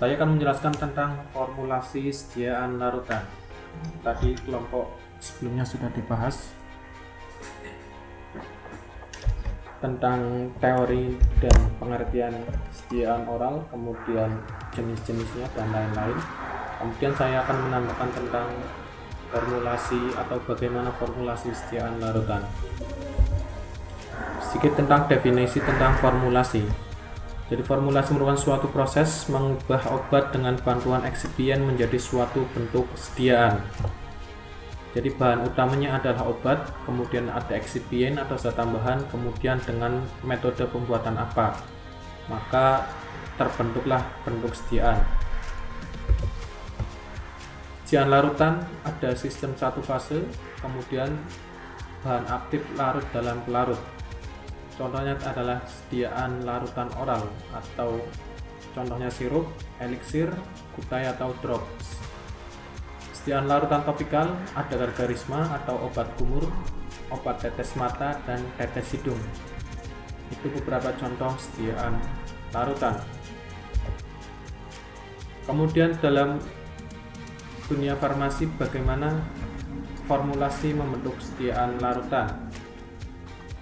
Saya akan menjelaskan tentang formulasi sediaan larutan. Tadi kelompok sebelumnya sudah dibahas tentang teori dan pengertian sediaan oral, kemudian jenis-jenisnya dan lain-lain. Kemudian saya akan menambahkan tentang formulasi atau bagaimana formulasi sediaan larutan. Sedikit tentang definisi tentang formulasi. Jadi formulasi merupakan suatu proses mengubah obat dengan bantuan eksipien menjadi suatu bentuk sediaan. Jadi bahan utamanya adalah obat, kemudian ada eksipien atau zat tambahan, kemudian dengan metode pembuatan apa, maka terbentuklah bentuk sediaan. Sediaan larutan ada sistem satu fase, kemudian bahan aktif larut dalam pelarut. Contohnya adalah sediaan larutan oral atau contohnya sirup, eliksir, kutai atau drops. Sediaan larutan topikal ada gargarisma atau obat kumur, obat tetes mata, dan tetes hidung. Itu beberapa contoh sediaan larutan. Kemudian dalam dunia farmasi bagaimana formulasi membentuk sediaan larutan?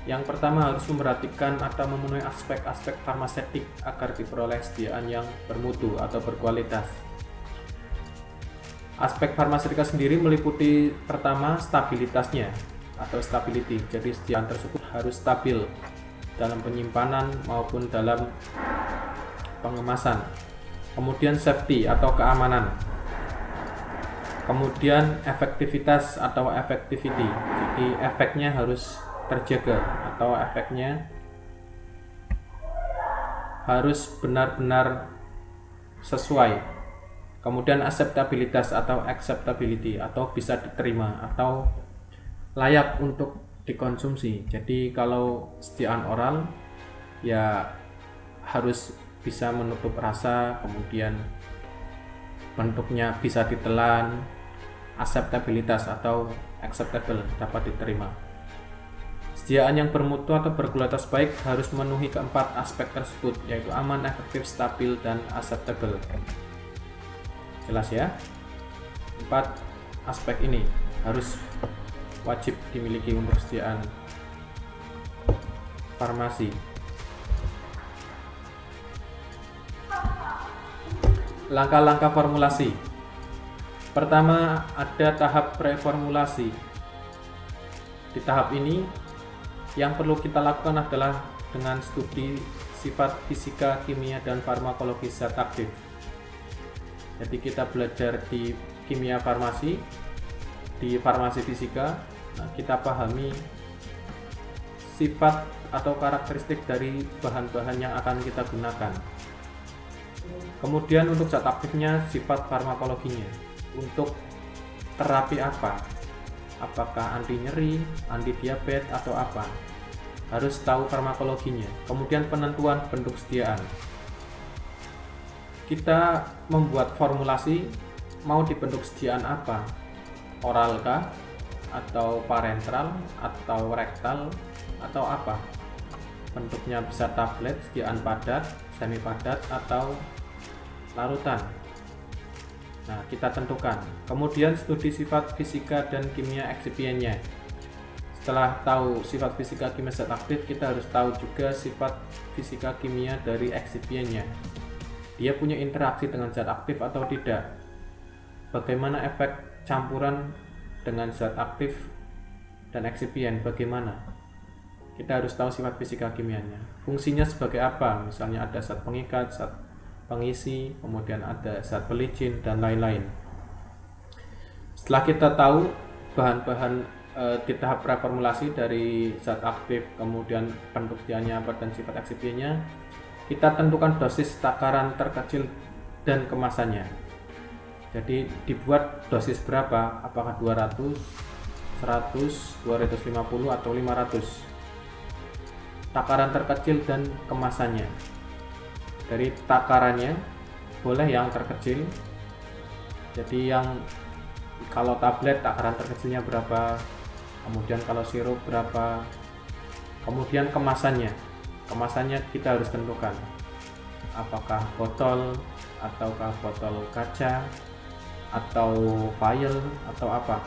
Yang pertama harus memperhatikan atau memenuhi aspek-aspek farmaseutik agar diperoleh sediaan yang bermutu atau berkualitas. Aspek farmaseutika sendiri meliputi pertama stabilitasnya atau stability. Jadi sediaan tersebut harus stabil dalam penyimpanan maupun dalam pengemasan. Kemudian safety atau keamanan. Kemudian efektivitas atau effectivity. Jadi efeknya harus terjaga atau efeknya harus benar-benar sesuai. Kemudian acceptabilitas atau acceptability atau bisa diterima atau layak untuk dikonsumsi. Jadi kalau sediaan oral ya harus bisa menutup rasa, kemudian bentuknya bisa ditelan, acceptabilitas atau acceptable dapat diterima. Sediaan yang bermutu atau berkualitas baik harus memenuhi keempat aspek tersebut, yaitu aman, efektif, stabil, dan acceptable. Jelas ya? 4 aspek ini harus wajib dimiliki untuk sediaan farmasi. Langkah-langkah formulasi. Pertama, ada tahap preformulasi. Di tahap ini yang perlu kita lakukan adalah dengan studi sifat fisika, kimia, dan farmakologi zat aktif. Jadi kita belajar di kimia farmasi, di farmasi fisika, kita pahami sifat atau karakteristik dari bahan-bahan yang akan kita gunakan. Kemudian untuk zat aktifnya, sifat farmakologinya. Untuk terapi apa? Apakah anti nyeri, anti diabetes, atau apa? Harus tahu farmakologinya. Kemudian penentuan bentuk sediaan. Kita membuat formulasi mau dibentuk sediaan apa? Oral kah? Atau parenteral? Atau rektal? Atau apa? Bentuknya bisa tablet, sediaan padat, semi padat, atau larutan. Nah, kita tentukan. Kemudian studi sifat fisika dan kimia eksipiennya. Setelah tahu sifat fisika kimia zat aktif, kita harus tahu juga sifat fisika kimia dari eksipiennya. Dia punya interaksi dengan zat aktif atau tidak? Bagaimana efek campuran dengan zat aktif dan eksipien? Bagaimana? Kita harus tahu sifat fisika kimianya. Fungsinya sebagai apa? Misalnya ada zat pengikat, zat pengisi, kemudian ada zat pelicin, dan lain-lain. Setelah kita tahu bahan-bahan di tahap preformulasi dari zat aktif, kemudian bentuk sediaannya apa dan sifat eksipiennya, kita tentukan dosis takaran terkecil dan kemasannya. Jadi dibuat dosis berapa? Apakah 200, 100, 250, atau 500? Takaran terkecil dan kemasannya. Dari takarannya boleh yang terkecil. Jadi yang kalau tablet takaran terkecilnya berapa, kemudian kalau sirup berapa, kemudian kemasannya kita harus tentukan apakah botol ataukah botol kaca atau vial atau apa,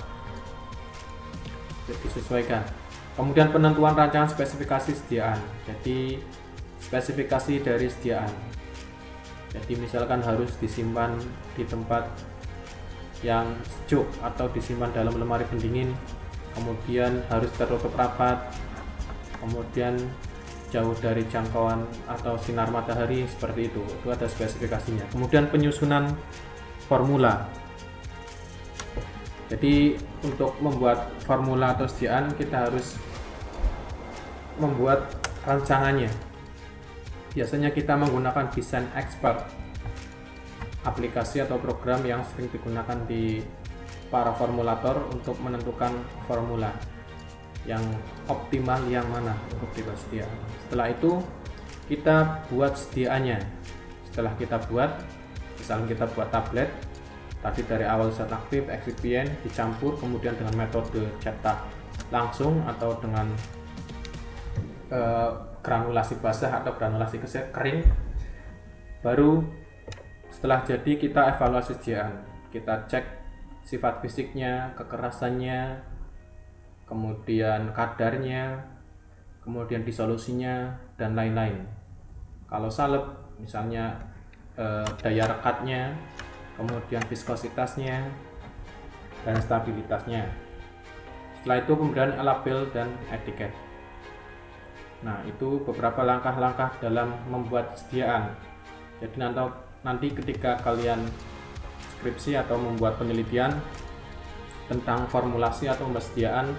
disesuaikan. Kemudian penentuan rancangan spesifikasi sediaan. Jadi spesifikasi dari sediaan, jadi misalkan harus disimpan di tempat yang sejuk atau disimpan dalam lemari pendingin, kemudian harus tertutup rapat, kemudian jauh dari jangkauan atau sinar matahari, seperti itu ada spesifikasinya. Kemudian penyusunan formula. Jadi untuk membuat formula atau sediaan kita harus membuat rancangannya. Biasanya kita menggunakan desain expert, aplikasi atau program yang sering digunakan di para formulator untuk menentukan formula yang optimal yang mana untuk dibuat sediaan. Setelah itu kita buat sediaannya. Setelah kita buat, misalnya kita buat tablet, tadi dari awal zat aktif, eksipien dicampur, kemudian dengan metode cetak langsung atau dengan granulasi basah atau granulasi kering. Baru setelah jadi kita evaluasi sediaan, kita cek sifat fisiknya, kekerasannya, kemudian kadarnya, kemudian disolusinya, dan lain-lain. Kalau salep misalnya daya rekatnya, kemudian viskositasnya, dan stabilitasnya. Setelah itu pemberian label dan etiket. Nah, itu beberapa langkah-langkah dalam membuat sediaan. Jadi nanti ketika kalian skripsi atau membuat penelitian tentang formulasi atau pembesdiaan,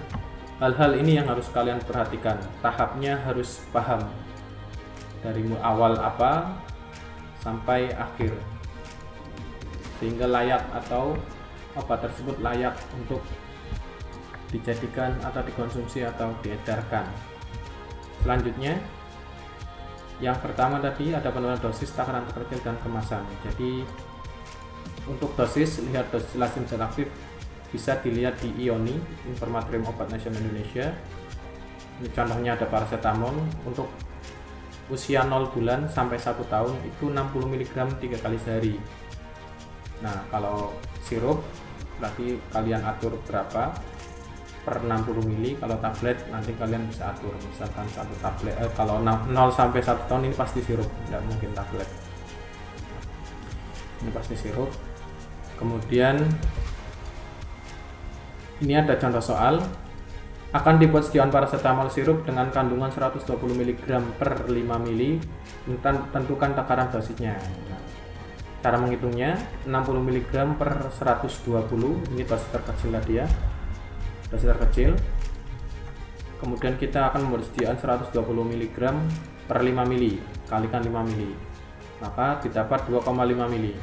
hal-hal ini yang harus kalian perhatikan. Tahapnya harus paham dari awal apa sampai akhir, sehingga layak atau apa tersebut layak untuk dijadikan atau dikonsumsi atau diedarkan. Selanjutnya, yang pertama tadi ada penentuan dosis, takaran terkecil, dan kemasan. Jadi untuk dosis, lihat dosis lazim zat aktif bisa dilihat di IONI, Informatorium Obat Nasional Indonesia. Ini contohnya ada paracetamol untuk usia 0 bulan sampai 1 tahun itu 60 mg 3 kali sehari. Nah, kalau sirup berarti kalian atur berapa per 60 mili. Kalau tablet nanti kalian bisa atur, misalkan satu tablet kalau 0 sampai 1 tahun ini pasti sirup, tidak mungkin tablet, ini pasti sirup. Kemudian ini ada contoh soal, akan dibuat sediaan paracetamol sirup dengan kandungan 120 mg per 5 mili, tentukan takaran dosisnya. Nah, cara menghitungnya 60 mg per 120, ini dosis terkecil tadi ya, dosis terkecil. Kemudian kita akan membuat sediaan 120 mg per 5 mili, kalikan 5 mili, maka didapat 2,5 mili.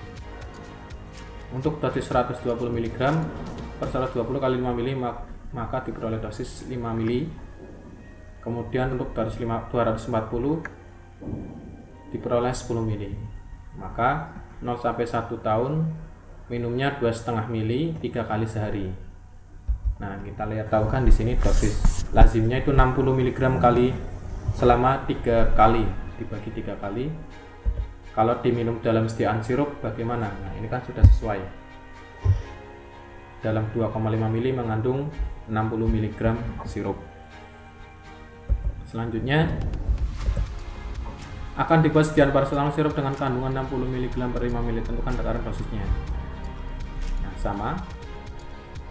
Untuk dosis 120 mg per 120 kali 5 mili maka diperoleh dosis 5 mili. Kemudian untuk dosis 240 diperoleh 10 mili. Maka 0 sampai 1 tahun minumnya 2,5 mili 3 kali sehari. Nah, kita lihat tahu kan di sini dosis lazimnya itu 60 mg kali selama 3 kali, dibagi 3 kali. Kalau diminum dalam sediaan sirup bagaimana? Nah, ini kan sudah sesuai. Dalam 2,5 mili mengandung 60 mg sirup. Selanjutnya akan dibuat sediaan paracetamol sirup dengan kandungan 60 mg per 5 mili, tentukan takaran dosisnya. Nah, sama,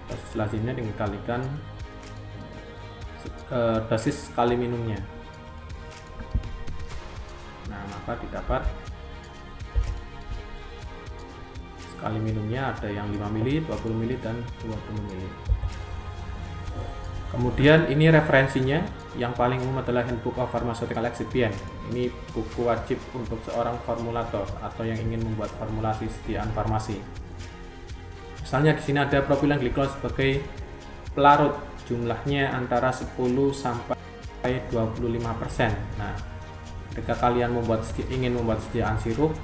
dosis lazimnya dikalikan dosis kali minumnya. Nah, maka didapat sekali minumnya ada yang 5 mili, 20 mili, dan 20 mili. Kemudian ini referensinya, yang paling umum adalah Handbook of Pharmaceutical Excipient. Ini buku wajib untuk seorang formulator atau yang ingin membuat formulasi sediaan farmasi. Misalnya di sini ada propilen glikol sebagai pelarut, jumlahnya antara 10 sampai 25%. Nah, ketika kalian ingin membuat sediaan sirup,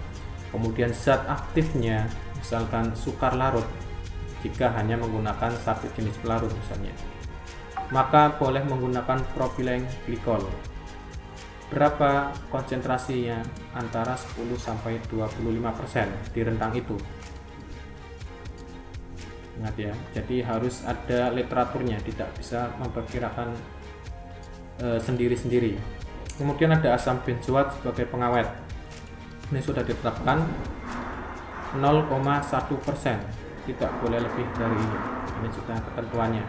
kemudian zat aktifnya misalkan sukar larut, jika hanya menggunakan satu jenis pelarut misalnya, maka boleh menggunakan propilen glikol. berapa konsentrasinya, antara 10-25% di rentang itu. Ingat ya, jadi harus ada literaturnya, tidak bisa memperkirakan sendiri-sendiri. Kemudian ada asam benzoat sebagai pengawet. Ini sudah ditetapkan 0,1%, tidak boleh lebih dari ini. Ini sudah ketentuannya,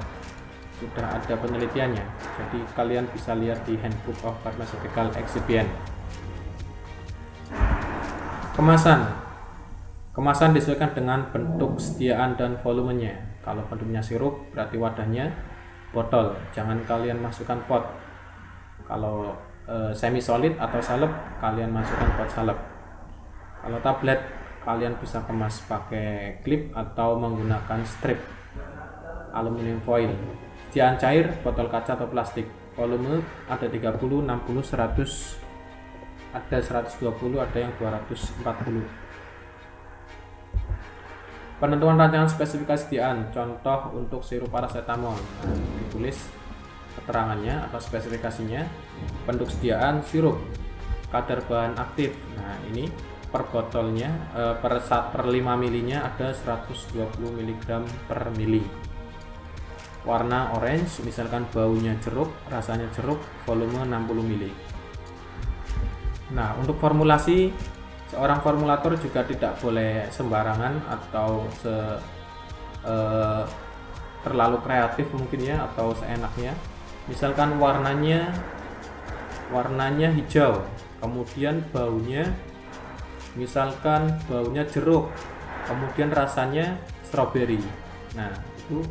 sudah ada penelitiannya. Jadi kalian bisa lihat di Handbook of Pharmaceutical Excipient. Kemasan disesuaikan dengan bentuk sediaan dan volumenya. Kalau bentuknya sirup berarti wadahnya botol, jangan kalian masukkan pot. Kalau semi solid atau salep, kalian masukkan pot salep. Kalau tablet, kalian bisa kemas pakai klip atau menggunakan strip aluminium foil. Sediaan cair, botol kaca atau plastik. Volume ada 30, 60, 100, ada 120, ada yang 240. Penentuan rancangan spesifikasi sediaan. Contoh untuk sirup paracetamol. Nah, ditulis keterangannya atau spesifikasinya. Bentuk sediaan sirup, kadar bahan aktif. Nah, ini per botolnya per 5 milinya ada 120 mg per mili. Warna orange, misalkan baunya jeruk, rasanya jeruk, volume 60 mili. Nah, untuk formulasi, seorang formulator juga tidak boleh sembarangan atau terlalu kreatif mungkin ya, atau seenaknya. Misalkan warnanya hijau, kemudian baunya misalkan baunya jeruk, kemudian rasanya stroberi. Nah, itu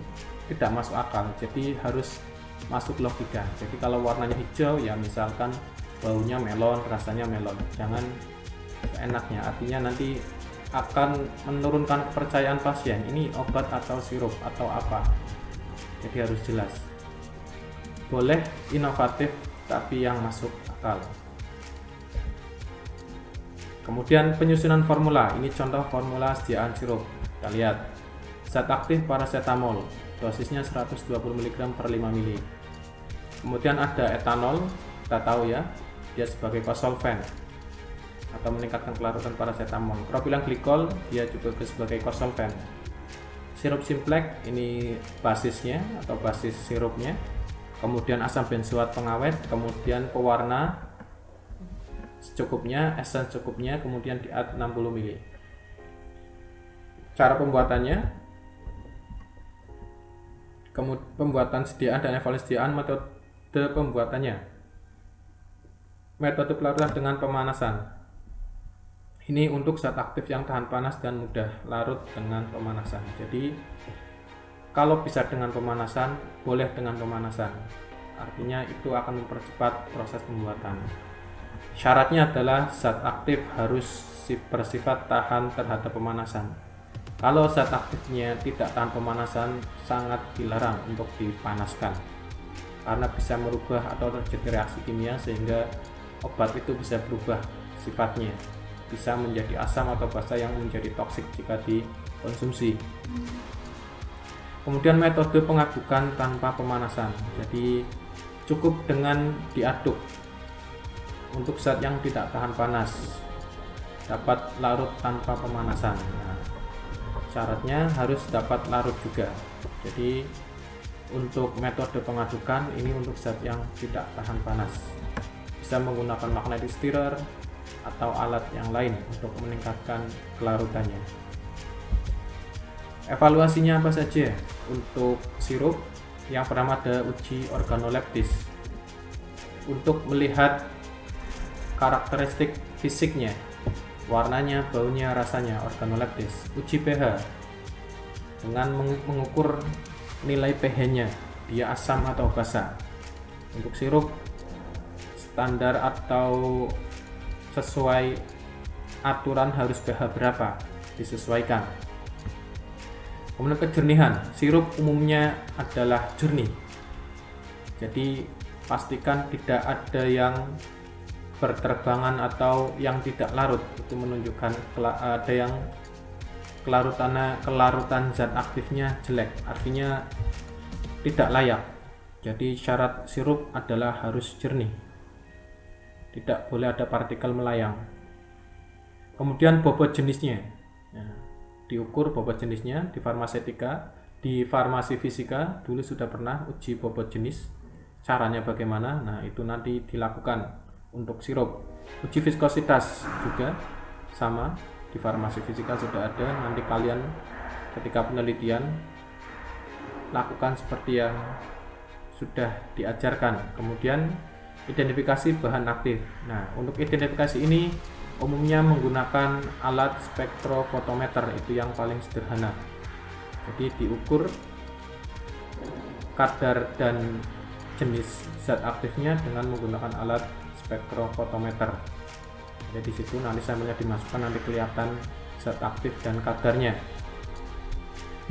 tidak masuk akal, jadi harus masuk logika. Jadi kalau warnanya hijau ya misalkan baunya melon, rasanya melon, jangan seenaknya, artinya nanti akan menurunkan kepercayaan pasien, ini obat atau sirup atau apa. Jadi harus jelas. Boleh inovatif tapi yang masuk akal. Kemudian penyusunan formula, ini contoh formula sediaan sirup. Kita lihat, zat aktif paracetamol, dosisnya 120 mg per 5 mili. Kemudian ada etanol, kita tahu ya, dia sebagai kosolven atau meningkatkan kelarutan paracetamol. Propilen glikol, dia juga sebagai kosolven. Sirup simplex, ini basisnya atau basis sirupnya. Kemudian asam benzoat pengawet, kemudian pewarna secukupnya, esen cukupnya, kemudian di add 60 mili. Cara pembuatannya, pembuatan sediaan dan evaluasi sediaan, metode pembuatannya. Metode pelarutan dengan pemanasan. Ini untuk zat aktif yang tahan panas dan mudah larut dengan pemanasan. Jadi kalau bisa dengan pemanasan, boleh dengan pemanasan. Artinya itu akan mempercepat proses pembuatan. Syaratnya adalah zat aktif harus bersifat tahan terhadap pemanasan. Kalau zat aktifnya tidak tahan pemanasan, sangat dilarang untuk dipanaskan, karena bisa merubah atau terjadi reaksi kimia sehingga obat itu bisa berubah sifatnya, bisa menjadi asam atau basa yang menjadi toksik jika dikonsumsi. Kemudian metode pengadukan tanpa pemanasan, jadi cukup dengan diaduk. Untuk zat yang tidak tahan panas dapat larut tanpa pemanasan. Nah, syaratnya harus dapat larut juga. Jadi untuk metode pengadukan ini untuk zat yang tidak tahan panas, bisa menggunakan magnetic stirrer atau alat yang lain untuk meningkatkan kelarutannya. Evaluasinya apa saja? Untuk sirup, yang pertama ada uji organoleptis untuk melihat karakteristik fisiknya, warnanya, baunya, rasanya, organoleptis. Uji pH dengan mengukur nilai pH-nya, dia asam atau basa. Untuk sirup, standar atau sesuai aturan harus pH berapa, disesuaikan. Kemudian kejernihan, sirup umumnya adalah jernih, jadi pastikan tidak ada yang berterbangan atau yang tidak larut, itu menunjukkan ada yang kelarutan zat aktifnya jelek, artinya tidak layak. Jadi syarat sirup adalah harus jernih. tidak boleh ada partikel melayang. Kemudian bobot jenisnya, nah, diukur bobot jenisnya. Di farmasetika, di farmasi fisika dulu sudah pernah uji bobot jenis. Caranya bagaimana? Nah, itu nanti dilakukan untuk sirup. Uji viskositas juga sama, di farmasi fisika sudah ada. Nanti kalian ketika penelitian lakukan seperti yang sudah diajarkan. Kemudian identifikasi bahan aktif. Nah, untuk identifikasi ini umumnya menggunakan alat spektrofotometer, itu yang paling sederhana. Jadi diukur kadar dan jenis zat aktifnya dengan menggunakan alat spektrofotometer. Jadi di situ nanti sampelnya dimasukkan, nanti kelihatan zat aktif dan kadarnya.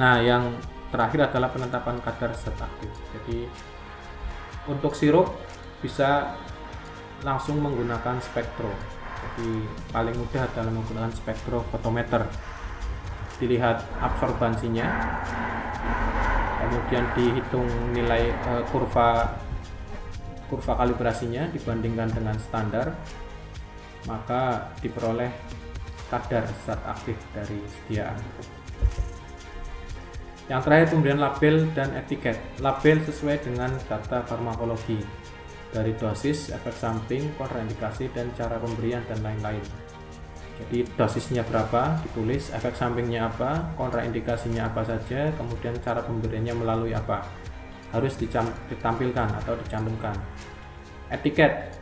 Nah, yang terakhir adalah penetapan kadar zat aktif. Jadi untuk sirup bisa langsung menggunakan spektro. Jadi paling mudah adalah menggunakan spektrofotometer. Dilihat absorbansinya, kemudian dihitung nilai kurva kalibrasinya dibandingkan dengan standar, maka diperoleh kadar zat aktif dari sediaan. Yang terakhir kemudian label dan etiket. Label sesuai dengan data farmakologi dari dosis, efek samping, kontraindikasi, dan cara pemberian dan lain-lain. Jadi dosisnya berapa ditulis, efek sampingnya apa, kontraindikasinya apa saja, kemudian cara pemberiannya melalui apa, harus ditampilkan atau dicantumkan. Etiket,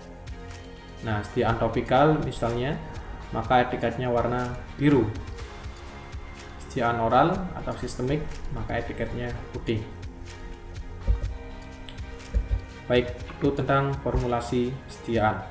nah sediaan topikal misalnya, maka etiketnya warna biru. Sediaan oral atau sistemik, maka etiketnya putih. Baik, itu tentang formulasi sediaan.